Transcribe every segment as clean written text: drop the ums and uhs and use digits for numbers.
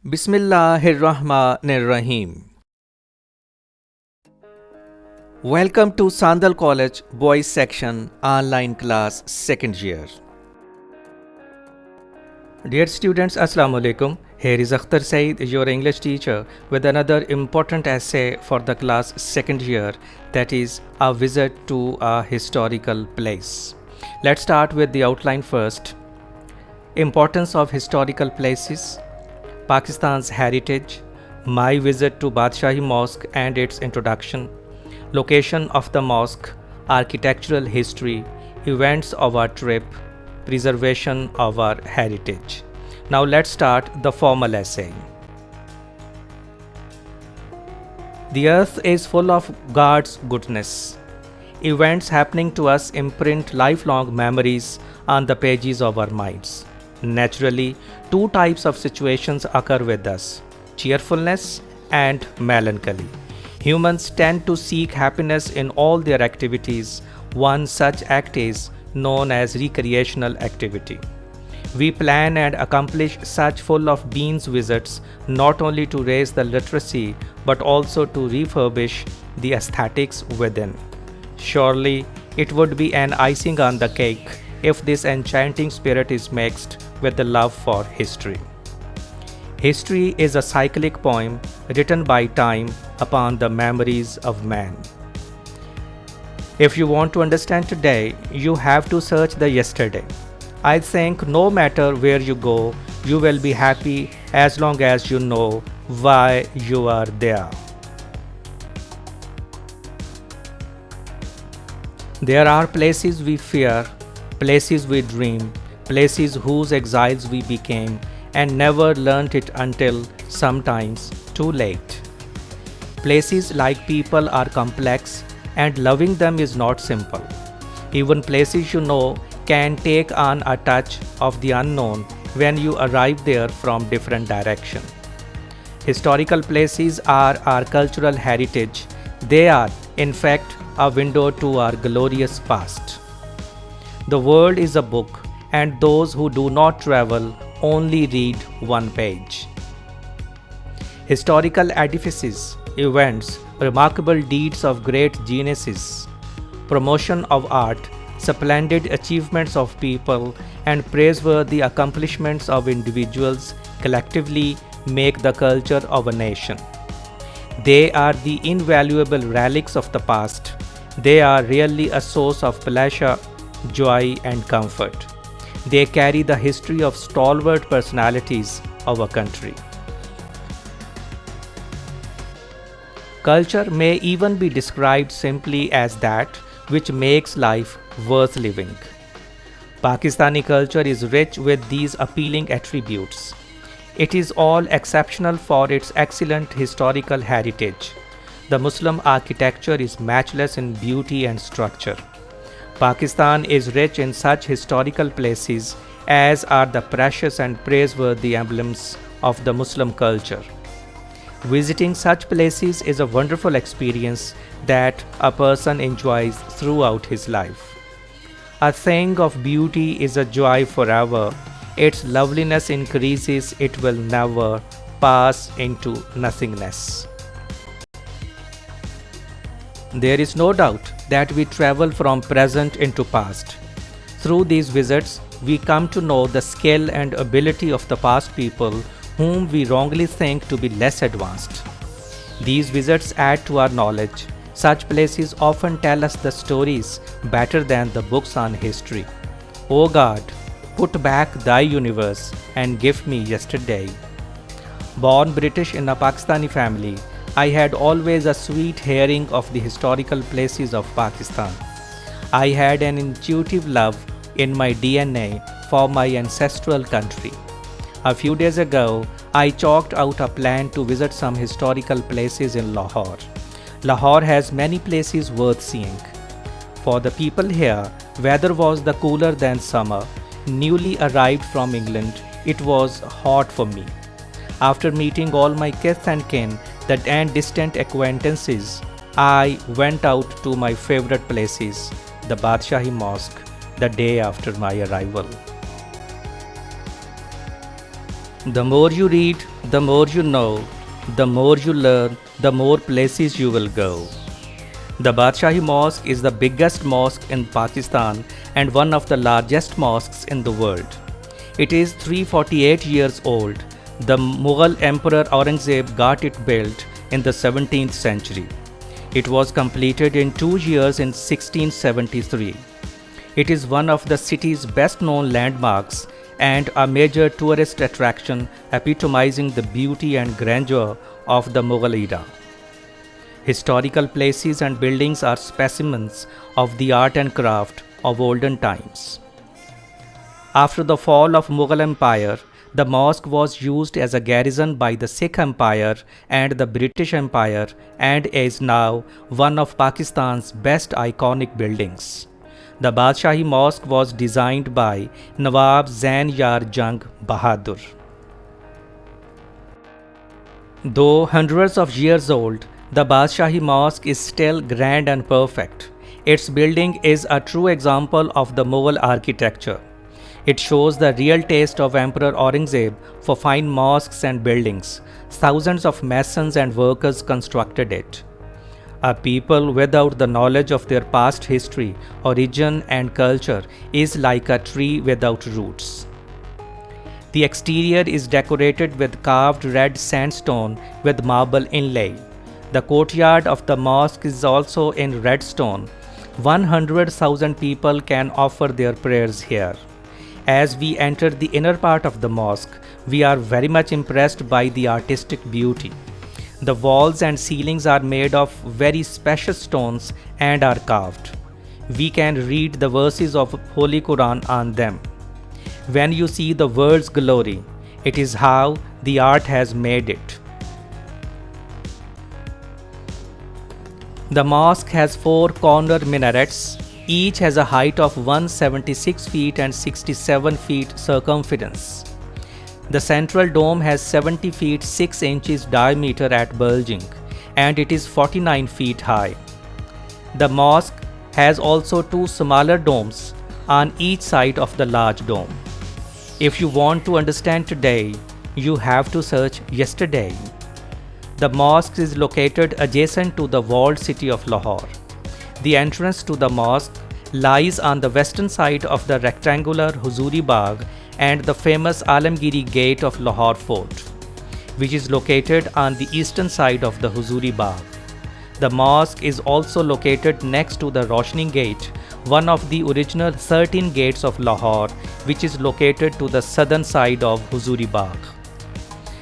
Bismillahirrahmanirrahim. Welcome to Sandal College Boys Section Online Class Second Year. Dear students, Assalamu alaikum. Here is Akhtar Saeed, your English teacher, with another important essay for the class second year, that is a visit to a historical place. Let's start with the outline first. Importance of historical places, Pakistan's heritage, my visit to Badshahi Mosque and its introduction, location of the mosque, architectural history, events of our trip, preservation of our heritage. Now let's start the formal essay. The earth is full of God's goodness. Events happening to us imprint lifelong memories on the pages of our minds. Naturally, two types of situations occur with us: cheerfulness and melancholy. Humans tend to seek happiness in all their activities. One such act is known as recreational activity. We plan and accomplish such full of beans visits not only to raise the literacy but also to refurbish the aesthetics within. Surely, it would be an icing on the cake if this enchanting spirit is mixed with the love for history. History is a cyclic poem written by time upon the memories of man. If you want to understand today, you have to search the yesterday. I think no matter where you go, you will be happy as long as you know why you are there. There are places we fear, places we dream, places whose exiles we became and never learnt it until sometimes too late. Places like people are complex and loving them is not simple. Even places you know can take on a touch of the unknown when you arrive there from different direction. Historical places are our cultural heritage. They are, in fact, a window to our glorious past. The world is a book, and those who do not travel only read one page. Historical edifices, events, remarkable deeds of great geniuses, promotion of art, splendid achievements of people, and praiseworthy accomplishments of individuals collectively make the culture of a nation. They are the invaluable relics of the past. They are really a source of pleasure, joy, and comfort. They carry the history of stalwart personalities of a country. Culture may even be described simply as that which makes life worth living. Pakistani culture is rich with these appealing attributes. It is all exceptional for its excellent historical heritage. The Muslim architecture is matchless in beauty and structure. Pakistan is rich in such historical places as are the precious and praiseworthy emblems of the Muslim culture. Visiting such places is a wonderful experience that a person enjoys throughout his life. A thing of beauty is a joy forever. Its loveliness increases, it will never pass into nothingness. There is no doubt that we travel from present into past. Through these visits, we come to know the skill and ability of the past people whom we wrongly think to be less advanced. These visits add to our knowledge. Such places often tell us the stories better than the books on history. O God, put back thy universe and give me yesterday. Born British in a Pakistani family, I had always a sweet hearing of the historical places of Pakistan. I had an intuitive love in my DNA for my ancestral country. A few days ago, I chalked out a plan to visit some historical places in Lahore. Lahore has many places worth seeing. For the people here, weather was the cooler than summer. Newly arrived from England, it was hot for me. After meeting all my kith and kin and distant acquaintances, I went out to my favorite places, the Badshahi Mosque, the day after my arrival. The more you read, The more you know, the more you learn, the more places you will go. The Badshahi Mosque is the biggest mosque in Pakistan and one of the largest mosques in the world. It is 348 years old. The Mughal Emperor Aurangzeb got it built in the 17th century. It was completed in 2 years in 1673. It is one of the city's best-known landmarks and a major tourist attraction epitomizing the beauty and grandeur of the Mughal era. Historical places and buildings are specimens of the art and craft of olden times. After the fall of Mughal Empire, the mosque was used as a garrison by the Sikh Empire and the British Empire and is now one of Pakistan's best iconic buildings. The Badshahi Mosque was designed by Nawab Zain Yar Jung Bahadur. Though hundreds of years old, the Badshahi Mosque is still grand and perfect. Its building is a true example of the Mughal architecture. It shows the real taste of Emperor Aurangzeb for fine mosques and buildings. Thousands of masons and workers constructed it. A people without the knowledge of their past history, origin and culture is like a tree without roots. The exterior is decorated with carved red sandstone with marble inlay. The courtyard of the mosque is also in red stone. 100,000 people can offer their prayers here. As we enter the inner part of the mosque, we are very much impressed by the artistic beauty. The walls and ceilings are made of very special stones and are carved. We can read the verses of Holy Quran on them. When you see the world's glory, it is how the art has made it. The mosque has 4 corner minarets. Each has a height of 176 feet and 67 feet circumference. The central dome has 70 feet 6 inches diameter at bulging, and it is 49 feet high. The mosque has also 2 smaller domes on each side of the large dome. If you want to understand today, you have to search yesterday. The mosque is located adjacent to the walled city of Lahore. The entrance to the mosque lies on the western side of the rectangular Huzuri Bagh and the famous Alamgiri Gate of Lahore Fort, which is located on the eastern side of the Huzuri Bagh. The mosque is also located next to the Roshni Gate, one of the original 13 gates of Lahore, which is located to the southern side of Huzuri Bagh.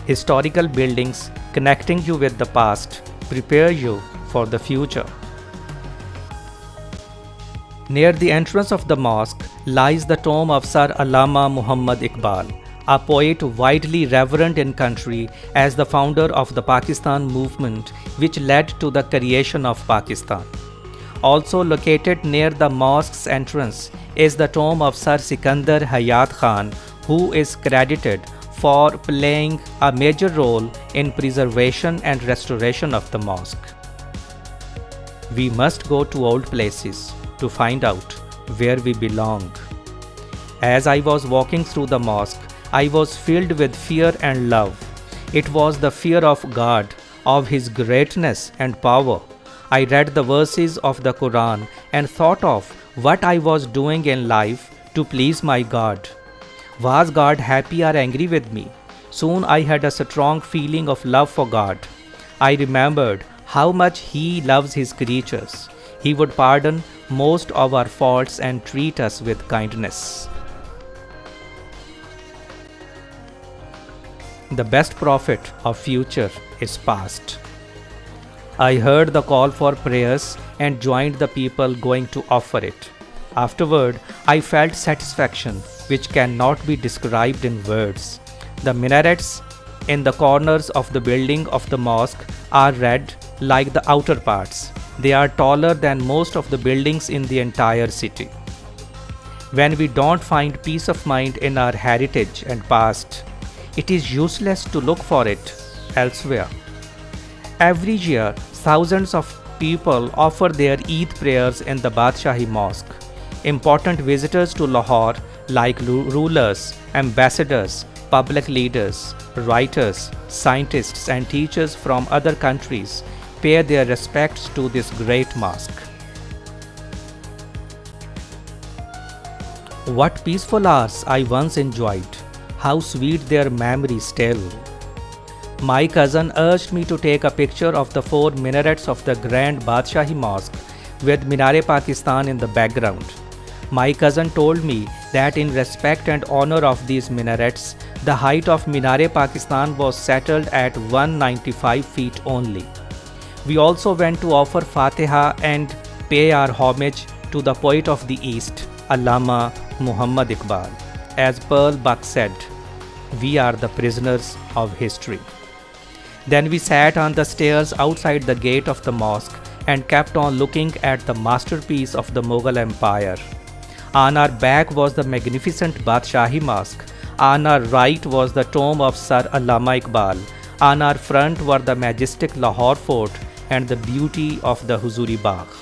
Historical buildings connecting you with the past prepare you for the future. Near the entrance of the mosque lies the tomb of Sir Allama Muhammad Iqbal, a poet widely revered in country as the founder of the Pakistan movement which led to the creation of Pakistan. Also located near the mosque's entrance is the tomb of Sir Sikandar Hayat Khan, who is credited for playing a major role in preservation and restoration of the mosque. We must go to old places to find out where we belong. As I was walking through the mosque, I was filled with fear and love. It was the fear of God, of His greatness and power. I read the verses of the Quran and thought of what I was doing in life to please my God. Was God happy or angry with me? Soon I had a strong feeling of love for God. I remembered how much He loves His creatures. He would pardon most of our faults and treat us with kindness. The best prophet of future is past. I heard the call for prayers and joined the people going to offer it. Afterward, I felt satisfaction which cannot be described in words. The minarets in the corners of the building of the mosque are red like the outer parts. They are taller than most of the buildings in the entire city. When we don't find peace of mind in our heritage and past, it is useless to look for it elsewhere. Every year, thousands of people offer their Eid prayers in the Badshahi Mosque. Important visitors to Lahore like rulers, ambassadors, public leaders, writers, scientists, and teachers from other countries pay their respects to this great mosque. What peaceful hours I once enjoyed. How sweet their memories tell. My cousin urged me to take a picture of the 4 minarets of the Grand Badshahi Mosque with Minar-e-Pakistan in the background. My cousin told me that in respect and honor of these minarets, the height of Minar-e-Pakistan was settled at 195 feet only. We also went to offer Fatiha and pay our homage to the poet of the East, Allama Muhammad Iqbal. As Pearl Buck said, "We are the prisoners of history." Then we sat on the stairs outside the gate of the mosque and kept on looking at the masterpiece of the Mughal Empire. On our back was the magnificent Badshahi Mosque. On our right was the tomb of Sir Allama Iqbal. On our front were the majestic Lahore Fort and the beauty of the Huzuri Bagh.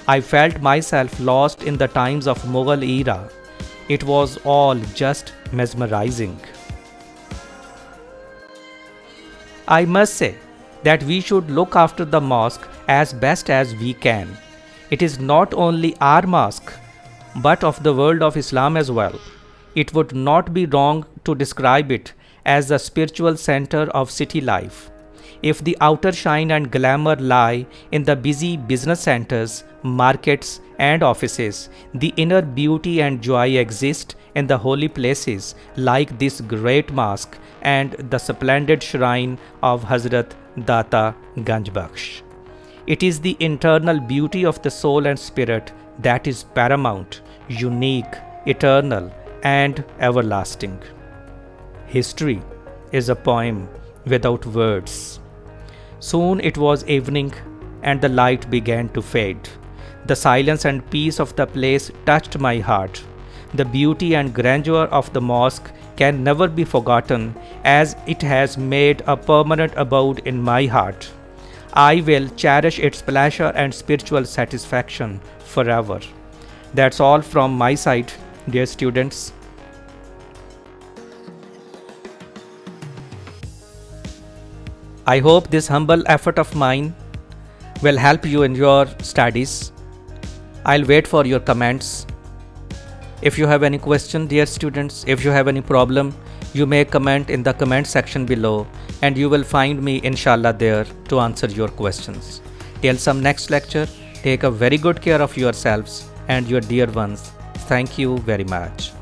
I felt myself lost in the times of Mughal era. It was all just mesmerizing. I must say that we should look after the mosque as best as we can. It is not only our mosque, but of the world of Islam as well. It would not be wrong to describe it as the spiritual center of city life. If the outer shine and glamour lie in the busy business centers, markets, and offices, the inner beauty and joy exist in the holy places like this great mosque and the splendid shrine of Hazrat Data Ganj Bakhsh. It is the internal beauty of the soul and spirit that is paramount, unique, eternal, and everlasting. History is a poem without words. Soon it was evening and the light began to fade. The silence and peace of the place touched my heart. The beauty and grandeur of the mosque can never be forgotten as it has made a permanent abode in my heart. I will cherish its pleasure and spiritual satisfaction forever. That's all from my side, dear students. I hope this humble effort of mine will help you in your studies. I'll wait for your comments. If you have any question, dear students, if you have any problem, you may comment in the comment section below and you will find me inshallah there to answer your questions. Till some next lecture, take a very good care of yourselves and your dear ones. Thank you very much.